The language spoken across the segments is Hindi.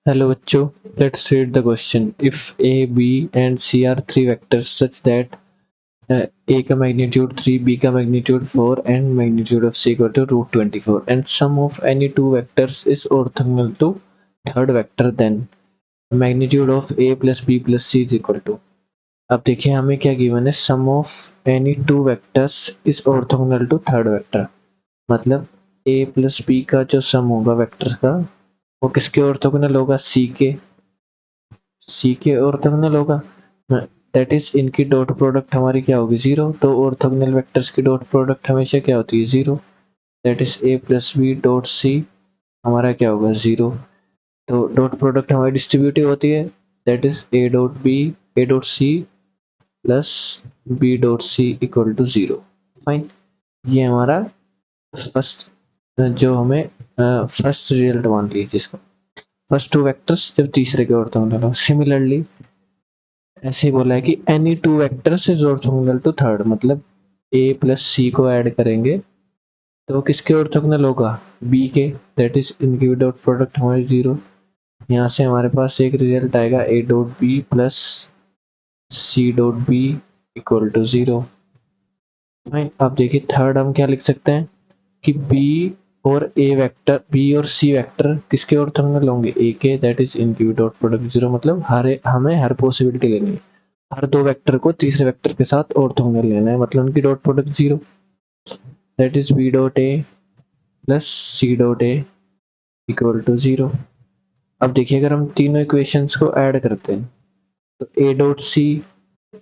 Hello बच्चों, let's read the question. If A, B and C are three vectors such that A का magnitude 3, B का magnitude 4 and magnitude of C equal to root 24 and sum of any two vectors is orthogonal to third vector, then magnitude of A plus B plus C is equal to। अब देखिए हमें क्या गिवन है, sum of any two vectors is orthogonal to third vector. मतलब A प्लस B का जो सम होगा वेक्टर का वो किसके ऑर्थोगोनल होगा, सी के ऑर्थोगोनल होगा। दैट इज इनकी डॉट प्रोडक्ट हमारी क्या होगी, जीरो। तो ऑर्थोगोनल वेक्टर्स की डॉट प्रोडक्ट हमेशा क्या होती है, zero. That is A plus B dot C हमारा क्या होगा, जीरो। तो डॉट प्रोडक्ट हमारी डिस्ट्रीब्यूटिव होती है, that is A dot C plus B dot C equal to zero. Fine, ये हमारा फर्स्ट जो हमें फर्स्ट रिजल्ट मान लीजिए इसका, फर्स्ट टू वेक्टर्स जब तीसरे के ऑर्थोगोनल हो। सिमिलरली ऐसे ही बोला है कि any two vectors is orthogonal to third, मतलब ए प्लस सी को ऐड करेंगे तो किसके ऑर्थोगोनल होगा, बी के। दैट इज इनकी डॉट प्रोडक्ट हमारी जीरो। यहाँ से हमारे पास एक रिजल्ट आएगा A dot B plus C dot B equal to zero. Fine, अब देखिए थर्ड हम क्या लिख सकते हैं कि बी और ए वेक्टर, बी और सी वेक्टर किसके ऑर्थोगोनल होंगे, ए के। दैट इज इनकी डॉट प्रोडक्ट जीरो, मतलब हमें हर पॉसिबिलिटी लेनी है, हर दो वेक्टर को तीसरे वेक्टर के साथ ऑर्थोगोनल लेना है, मतलब उनकी dot product zero. That is B dot A plus C dot A equal to zero. अब देखिए अगर हम तीनों इक्वेशंस को ऐड करते हैं तो ए डॉट सी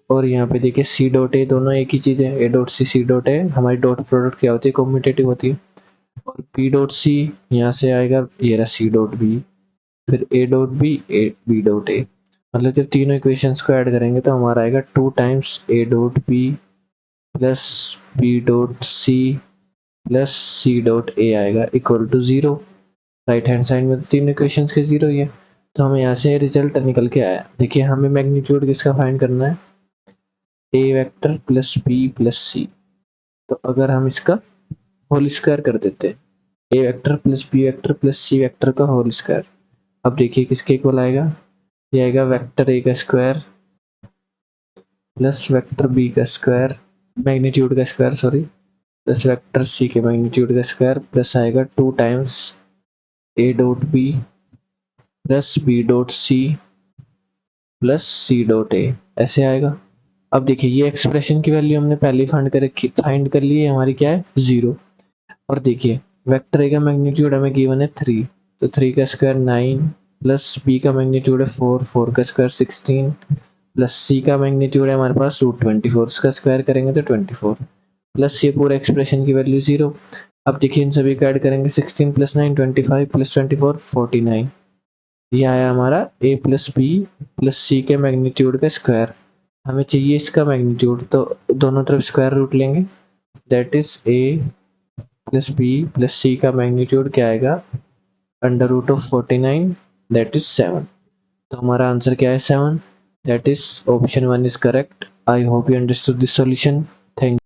और यहाँ पे देखिए सी डॉट ए, दोनों एक ही चीज है। ए डॉट सी डॉट ए हमारी डॉट प्रोडक्ट क्या होती है, कॉम्यूटेटिव होती है। और पी डॉट सी यहाँ से आएगा, ये रहा सी डॉट बी, फिर A dot B, A B dot A. मतलब जब तीनों इक्वेशंस को ऐड करेंगे तो हमारा आएगा two times A dot B plus B dot C plus C dot A आएगा equal to zero. Right hand side में तो तीनों इक्वेशंस के जीरो ही है, तो हमें यहाँ से रिजल्ट निकल के आया। देखिए हमें मैग्नीट्यूड किसका फाइंड करना है, A vector plus B plus C. तो अगर हम इसका होल स्क्वायर कर देते हैं, A vector plus B vector plus C vector का होल स्क्वायर, अब देखिए किसके इक्वल आएगा, ये आएगा वेक्टर ए का स्क्वायर प्लस वेक्टर बी का स्क्वायर, मैग्नीट्यूड का square sorry, plus vector C के मैग्नीट्यूड का स्क्वायर, प्लस आएगा two times A dot B plus B dot C plus C dot A, ऐसे आएगा। अब देखिए ये एक्सप्रेशन की वैल्यू हमने पहले फाइंड कर ली है, हमारी क्या है, जीरो। और देखिए वेक्टर ए का मैग्नीट्यूड हमें गिवन है थ्री, तो थ्री का स्क्वायर नाइन प्लस बी का मैग्नीट्यूड है फोर, फोर का स्क्वायर 16 प्लस सी का मैग्नीट्यूड है हमारे पास रूट 24, इसका स्क्वायर करेंगे तो 24 प्लस ये पूरा एक्सप्रेशन की वैल्यू जीरो। अब देखिए इन सभी को ऐड करेंगे, 16 प्लस 9 25 प्लस 24 49। ये आया हमारा ए प्लस बी प्लस सी के मैग्नीट्यूड का स्क्वायर। हमें चाहिए इसका मैग्नीट्यूड, तो दोनों तरफ स्क्वायर रूट लेंगे। That is A plus B plus C का मैग्नीट्यूड क्या आएगा, under root of 49, that is 7। तो हमारा आंसर क्या है, 7। That is option 1 is correct. I hope you understood this solution. Thank